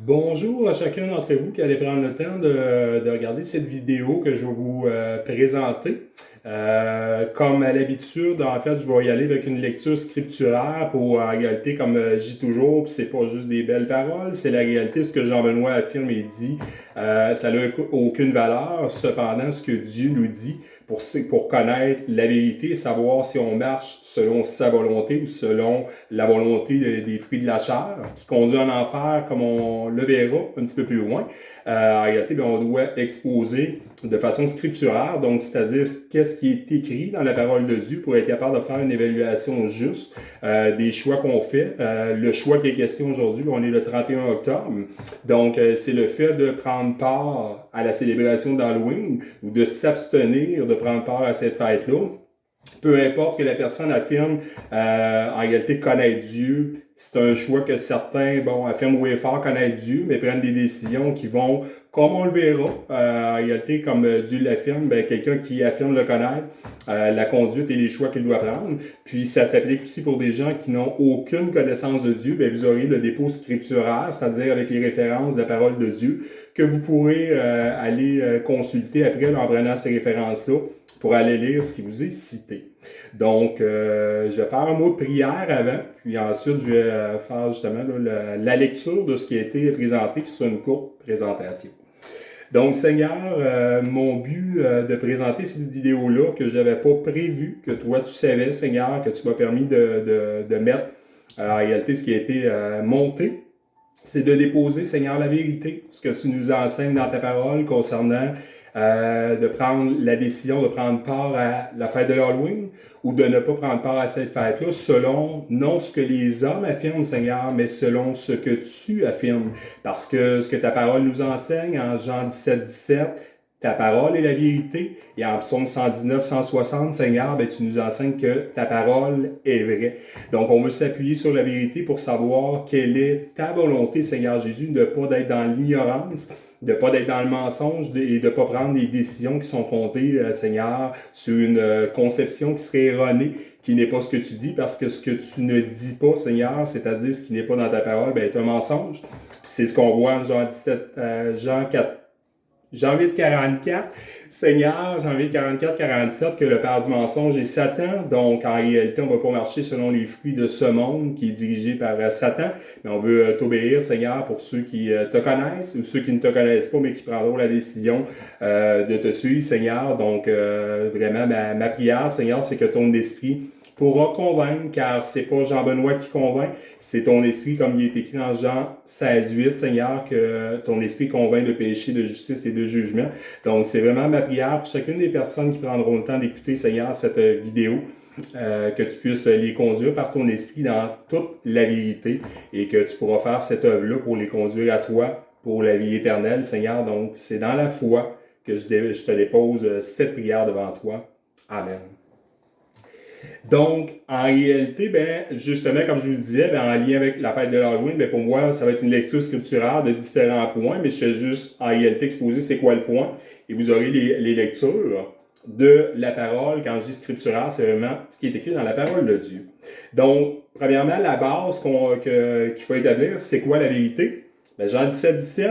Bonjour à chacun d'entre vous qui allez prendre le temps de regarder cette vidéo que je vais vous présenter. Comme à l'habitude, en fait, je vais y aller avec une lecture scripturaire pour, en réalité, comme je dis toujours, puis c'est pas juste des belles paroles, c'est la réalité, ce que Jean-Benoît affirme et dit, ça n'a aucune valeur. Cependant, ce que Dieu nous dit, pour connaître la vérité et savoir si on marche selon sa volonté ou selon la volonté des fruits de la chair, qui conduit en enfer, comme on le verra un petit peu plus loin. En réalité, bien, on doit exposer de façon scripturaire, donc c'est-à-dire qu'est-ce qui est écrit dans la parole de Dieu pour être capable de faire une évaluation juste des choix qu'on fait. Le choix qui est question aujourd'hui, on est le 31 octobre, donc c'est le fait de prendre part à la célébration d'Halloween ou de s'abstenir de prendre part à cette fête-là. Peu importe que la personne affirme en réalité connaître Dieu, c'est un choix que certains affirment haut et fort connaître Dieu, mais prennent des décisions qui vont, comme on le verra, en réalité, comme Dieu l'affirme, quelqu'un qui affirme le connaître, la conduite et les choix qu'il doit prendre. Puis ça s'applique aussi pour des gens qui n'ont aucune connaissance de Dieu, vous aurez le dépôt scripturaire, c'est-à-dire avec les références de la parole de Dieu, que vous pourrez aller consulter après en prenant ces références-là pour aller lire ce qui vous est cité. Donc, je vais faire un mot de prière avant, puis ensuite, je vais faire justement la lecture de ce qui a été présenté, qui sera une courte présentation. Donc, Seigneur, mon but de présenter cette vidéo-là, que je n'avais pas prévu, que toi tu savais, Seigneur, que tu m'as permis de mettre en réalité ce qui a été monté, c'est de déposer, Seigneur, la vérité, ce que tu nous enseignes dans ta parole concernant de prendre la décision de prendre part à la fête de l'Halloween ou de ne pas prendre part à cette fête-là selon non ce que les hommes affirment, Seigneur, mais selon ce que tu affirmes. Parce que ce que ta parole nous enseigne en Jean 17, ta parole est la vérité. Et en Psaume 119, 160, Seigneur, tu nous enseignes que ta parole est vraie. Donc, on veut s'appuyer sur la vérité pour savoir quelle est ta volonté, Seigneur Jésus, de ne pas être dans l'ignorance, de ne pas être dans le mensonge et de ne pas prendre des décisions qui sont fondées, Seigneur, sur une conception qui serait erronée, qui n'est pas ce que tu dis, parce que ce que tu ne dis pas, Seigneur, c'est-à-dire ce qui n'est pas dans ta parole, est un mensonge. Puis c'est ce qu'on voit en Jean 17, Jean 4. Jean 8, 44, Seigneur, Jean 8, 44, 47, que le père du mensonge est Satan. Donc, en réalité, on ne va pas marcher selon les fruits de ce monde qui est dirigé par Satan, mais on veut t'obéir, Seigneur, pour ceux qui te connaissent ou ceux qui ne te connaissent pas, mais qui prendront la décision de te suivre, Seigneur. Donc, vraiment, ma prière, Seigneur, c'est que ton esprit pourra convaincre, car c'est pas Jean-Benoît qui convainc, c'est ton esprit, comme il est écrit en Jean 16, 8, Seigneur, que ton esprit convainc de péché, de justice et de jugement. Donc, c'est vraiment ma prière pour chacune des personnes qui prendront le temps d'écouter, Seigneur, cette vidéo, que tu puisses les conduire par ton esprit dans toute la vérité et que tu pourras faire cette œuvre-là pour les conduire à toi, pour la vie éternelle, Seigneur. Donc, c'est dans la foi que je te dépose cette prière devant toi. Amen. Donc, en réalité, justement, comme je vous disais, en lien avec la fête de l'Halloween, pour moi, ça va être une lecture scripturaire de différents points, mais je vais juste, en réalité, exposer c'est quoi le point, et vous aurez les lectures de la parole. Quand je dis scripturaire, c'est vraiment ce qui est écrit dans la parole de Dieu. Donc, premièrement, la base qu'il faut établir, c'est quoi la vérité? Jean 17, 17,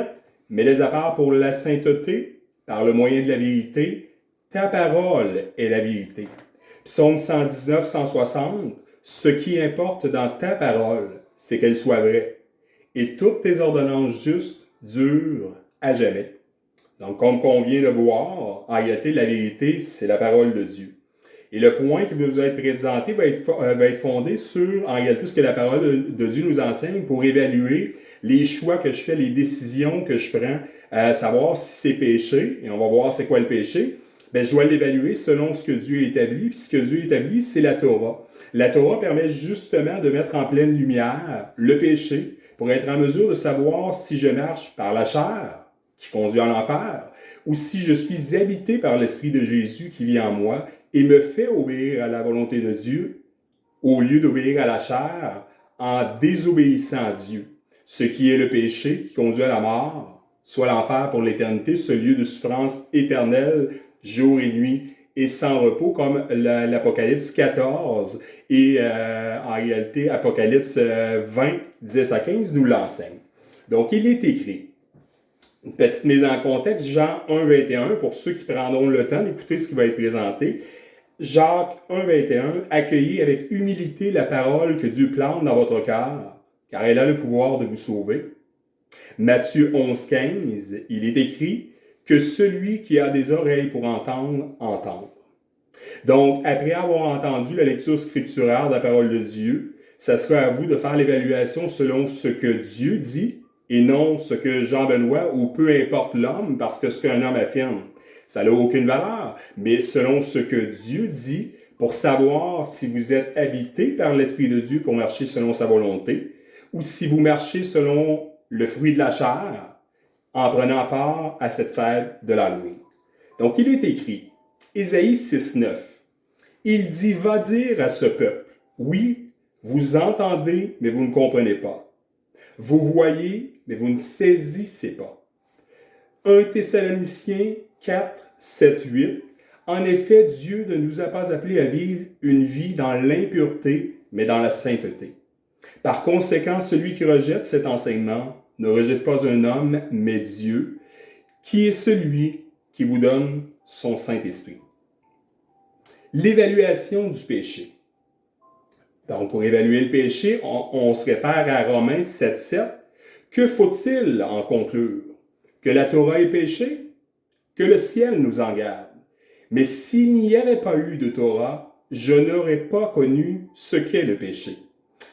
mets-les à part pour la sainteté, par le moyen de la vérité, ta parole est la vérité. Psaume 119, 160, ce qui importe dans ta parole, c'est qu'elle soit vraie. Et toutes tes ordonnances justes durent à jamais. Donc, comme on vient de voir, en réalité, la vérité, c'est la parole de Dieu. Et le point qui va vous être présenté va être fondé sur, en réalité, ce que la parole de Dieu nous enseigne pour évaluer les choix que je fais, les décisions que je prends, savoir si c'est péché, et on va voir c'est quoi le péché. Je dois l'évaluer selon ce que Dieu a établi. Puis ce que Dieu a établi, c'est la Torah. La Torah permet justement de mettre en pleine lumière le péché pour être en mesure de savoir si je marche par la chair, qui conduit en enfer, ou si je suis habité par l'Esprit de Jésus qui vit en moi et me fait obéir à la volonté de Dieu au lieu d'obéir à la chair en désobéissant à Dieu. Ce qui est le péché qui conduit à la mort, soit l'enfer pour l'éternité, ce lieu de souffrance éternelle, jour et nuit, et sans repos, comme l'Apocalypse 14 et en réalité Apocalypse 20, 10 à 15 nous l'enseigne. Donc, il est écrit. Une petite mise en contexte, Jean 1, 21, pour ceux qui prendront le temps d'écouter ce qui va être présenté. Jacques 1, 21, accueillez avec humilité la parole que Dieu plante dans votre cœur, car elle a le pouvoir de vous sauver. Matthieu 11, 15, il est écrit que celui qui a des oreilles pour entendre, entende. Donc, après avoir entendu la lecture scripturaire de la parole de Dieu, ça sera à vous de faire l'évaluation selon ce que Dieu dit et non ce que Jean-Benoît ou peu importe l'homme, parce que ce qu'un homme affirme, ça n'a aucune valeur, mais selon ce que Dieu dit, pour savoir si vous êtes habité par l'Esprit de Dieu pour marcher selon sa volonté, ou si vous marchez selon le fruit de la chair, en prenant part à cette fête de l'Halloween. Donc, il est écrit, Ésaïe 6, 9, il dit, va dire à ce peuple, oui, vous entendez, mais vous ne comprenez pas. Vous voyez, mais vous ne saisissez pas. 1 Thessaloniciens 4, 7, 8. En effet, Dieu ne nous a pas appelés à vivre une vie dans l'impureté, mais dans la sainteté. Par conséquent, celui qui rejette cet enseignement ne rejette pas un homme, mais Dieu, qui est celui qui vous donne son Saint-Esprit. L'évaluation du péché. Donc, pour évaluer le péché, on se réfère à Romains 7, 7. Que faut-il en conclure? Que la Torah est péché? Que le ciel nous en garde. Mais s'il n'y avait pas eu de Torah, je n'aurais pas connu ce qu'est le péché.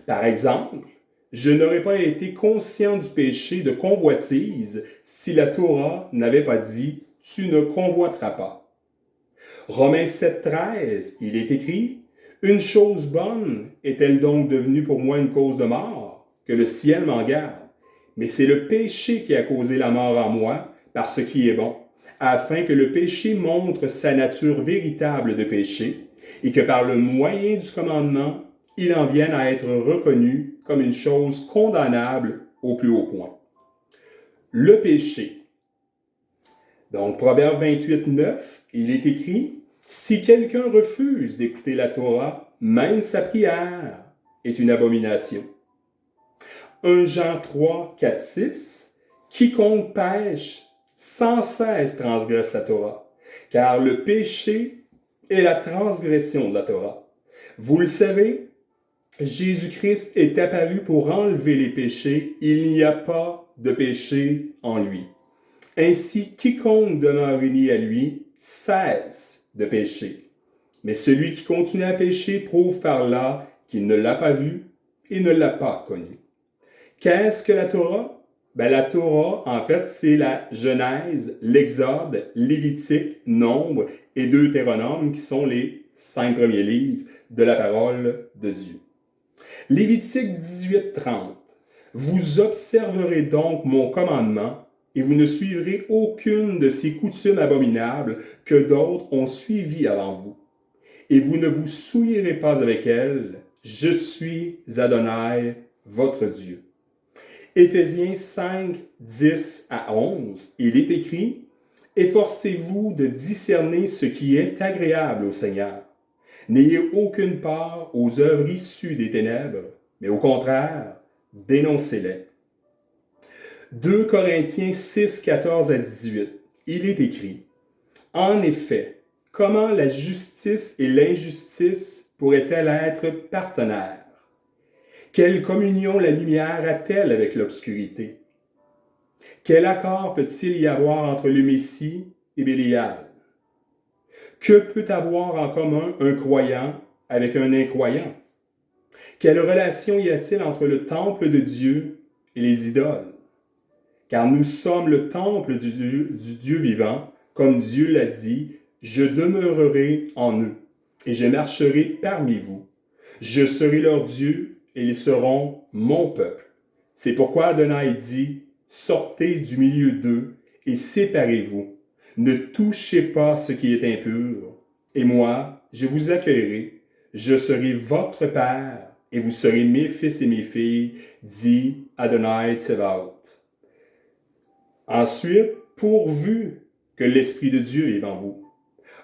Par exemple, je n'aurais pas été conscient du péché de convoitise si la Torah n'avait pas dit « tu ne convoiteras pas ». Romains 7, 13, il est écrit « Une chose bonne est-elle donc devenue pour moi une cause de mort? Que le ciel m'en garde. Mais c'est le péché qui a causé la mort en moi par ce qui est bon, afin que le péché montre sa nature véritable de péché et que par le moyen du commandement, il en vienne à être reconnu comme une chose condamnable au plus haut point. » Le péché. Donc, Proverbe 28, 9, il est écrit « Si quelqu'un refuse d'écouter la Torah, même sa prière est une abomination. » 1 Jean 3, 4, 6, « Quiconque pêche sans cesse transgresse la Torah, car le péché est la transgression de la Torah. Vous le savez, Jésus-Christ est apparu pour enlever les péchés, il n'y a pas de péché en lui. Ainsi, quiconque demeure uni à lui cesse de pécher. Mais celui qui continue à pécher prouve par là qu'il ne l'a pas vu et ne l'a pas connu. » Qu'est-ce que la Torah? La Torah, en fait, c'est la Genèse, l'Exode, Lévitique, Nombre et Deutéronome, qui sont les 5 premiers livres de la parole de Dieu. Lévitique 18, 30. Vous observerez donc mon commandement et vous ne suivrez aucune de ces coutumes abominables que d'autres ont suivies avant vous. Et vous ne vous souillerez pas avec elles. Je suis Adonai, votre Dieu. Éphésiens 5, 10 à 11, il est écrit « Efforcez-vous de discerner ce qui est agréable au Seigneur. N'ayez aucune part aux œuvres issues des ténèbres, mais au contraire, dénoncez-les. » 2 Corinthiens 6, 14 à 18, il est écrit « En effet, comment la justice et l'injustice pourraient-elles être partenaires? Quelle communion la lumière a-t-elle avec l'obscurité? Quel accord peut-il y avoir entre le Messie et Bélial? Que peut avoir en commun un croyant avec un incroyant? Quelle relation y a-t-il entre le temple de Dieu et les idoles? Car nous sommes le temple du Dieu vivant, comme Dieu l'a dit, « Je demeurerai en eux, et je marcherai parmi vous. Je serai leur Dieu, et ils seront mon peuple. » C'est pourquoi Adonai dit, « Sortez du milieu d'eux et séparez-vous. Ne touchez pas ce qui est impur. Et moi, je vous accueillerai. Je serai votre Père, et vous serez mes fils et mes filles, dit Adonai Tsevaot. » Ensuite, pourvu que l'Esprit de Dieu est en vous.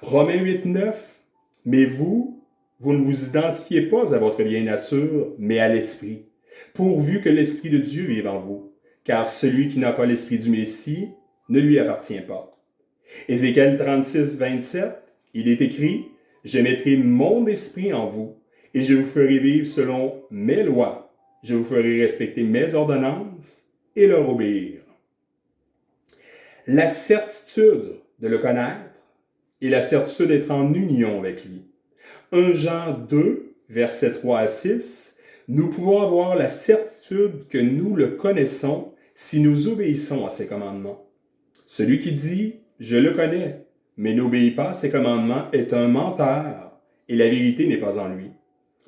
Romains 8, 9, « Mais vous ne vous identifiez pas à votre vieille nature, mais à l'Esprit, pourvu que l'Esprit de Dieu vive en vous. car celui qui n'a pas l'esprit du Messie ne lui appartient pas. Ézéchiel 36, 27, il est écrit, « Je mettrai mon esprit en vous, et je vous ferai vivre selon mes lois. Je vous ferai respecter mes ordonnances et leur obéir. » La certitude de le connaître et la certitude d'être en union avec lui. 1 Jean 2, versets 3 à 6, nous pouvons avoir la certitude que nous le connaissons si nous obéissons à ses commandements. Celui qui dit « Je le connais », mais n'obéit pas à ses commandements est un menteur, et la vérité n'est pas en lui.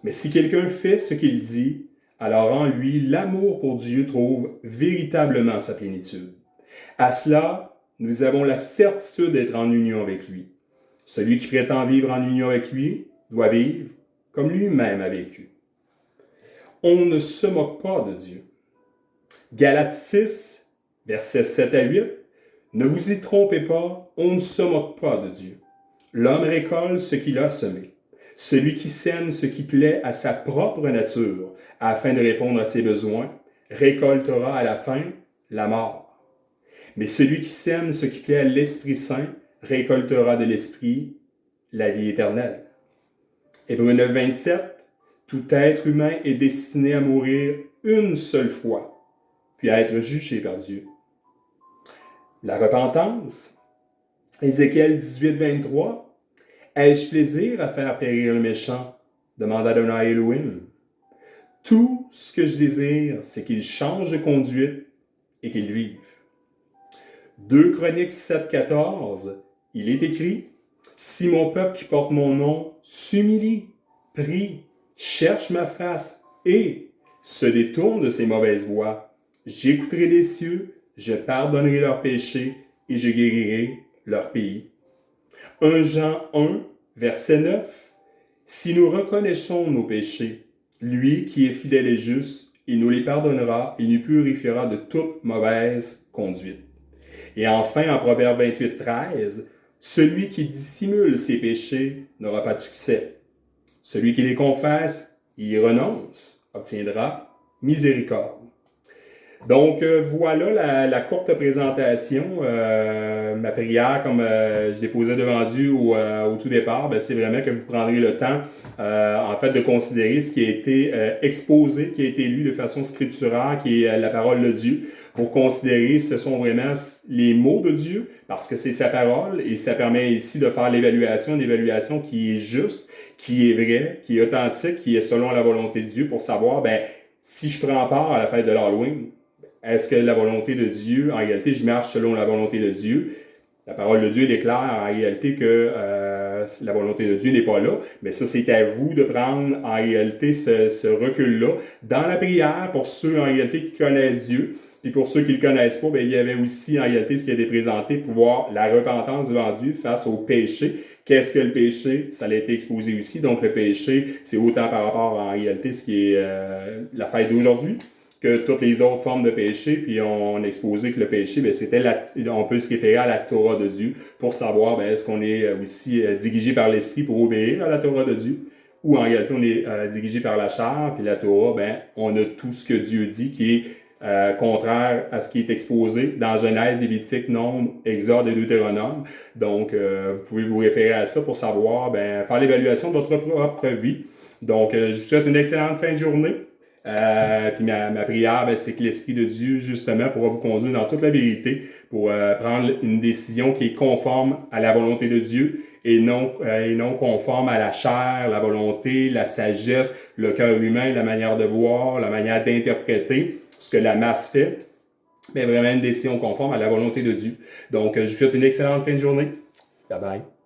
Mais si quelqu'un fait ce qu'il dit, alors en lui l'amour pour Dieu trouve véritablement sa plénitude. À cela, nous avons la certitude d'être en union avec lui. Celui qui prétend vivre en union avec lui doit vivre comme lui-même a vécu. On ne se moque pas de Dieu. Galates 6, versets 7 à 8, « Ne vous y trompez pas, on ne se moque pas de Dieu. L'homme récolte ce qu'il a semé. Celui qui sème ce qui plaît à sa propre nature, afin de répondre à ses besoins, récoltera à la fin la mort. Mais celui qui sème ce qui plaît à l'Esprit Saint, récoltera de l'Esprit la vie éternelle. » Hébreux 9, 27, « Tout être humain est destiné à mourir une seule fois, puis à être jugé par Dieu. » La repentance. Ézéchiel 18, 23, « Ai-je plaisir à faire périr le méchant? Demanda Adonai Elohim. Tout ce que je désire, c'est qu'il change de conduite et qu'il vive. » 2 Chroniques 7, 14, il est écrit, « Si mon peuple qui porte mon nom s'humilie, prie, cherche ma face et se détourne de ses mauvaises voies, j'écouterai des cieux, je pardonnerai leurs péchés et je guérirai leur pays. » 1 Jean 1, verset 9, « Si nous reconnaissons nos péchés, lui qui est fidèle et juste, il nous les pardonnera et nous purifiera de toute mauvaise conduite. » Et enfin, en Proverbe 28, 13, « Celui qui dissimule ses péchés n'aura pas de succès. Celui qui les confesse et y renonce obtiendra miséricorde. » Donc, voilà la courte présentation. Ma prière, comme je déposais devant Dieu au tout départ, c'est vraiment que vous prendrez le temps, en fait, de considérer ce qui a été exposé, qui a été lu de façon scripturaire, qui est la parole de Dieu, pour considérer ce sont vraiment les mots de Dieu, parce que c'est sa parole, et ça permet ici de faire l'évaluation, une évaluation qui est juste, qui est vraie, qui est authentique, qui est selon la volonté de Dieu, pour savoir, si je prends part à la fête de l'Halloween, est-ce que la volonté de Dieu, en réalité, je marche selon la volonté de Dieu? La parole de Dieu déclare en réalité que la volonté de Dieu n'est pas là, mais ça, c'est à vous de prendre en réalité ce recul-là dans la prière pour ceux en réalité qui connaissent Dieu. Puis pour ceux qui ne le connaissent pas, il y avait aussi en réalité ce qui a été présenté pour voir la repentance devant Dieu face au péché. Qu'est-ce que le péché? Ça a été exposé aussi. Donc le péché, c'est autant par rapport en réalité ce qui est la fête d'aujourd'hui, que toutes les autres formes de péché, puis on a exposé que le péché, on peut se référer à la Torah de Dieu pour savoir, est-ce qu'on est aussi dirigé par l'Esprit pour obéir à la Torah de Dieu, ou en réalité on est dirigé par la chair, puis la Torah, on a tout ce que Dieu dit qui est contraire à ce qui est exposé dans Genèse, Lévitique, Nombre, Exode et Deutéronome. Donc, vous pouvez vous référer à ça pour savoir, faire l'évaluation de votre propre vie. Donc, je vous souhaite une excellente fin de journée. Puis ma prière, c'est que l'Esprit de Dieu, justement, pourra vous conduire dans toute la vérité pour prendre une décision qui est conforme à la volonté de Dieu et non conforme à la chair, la volonté, la sagesse, le cœur humain, la manière de voir, la manière d'interpréter ce que la masse fait, mais vraiment une décision conforme à la volonté de Dieu. Donc, je vous souhaite une excellente fin de journée. Bye bye.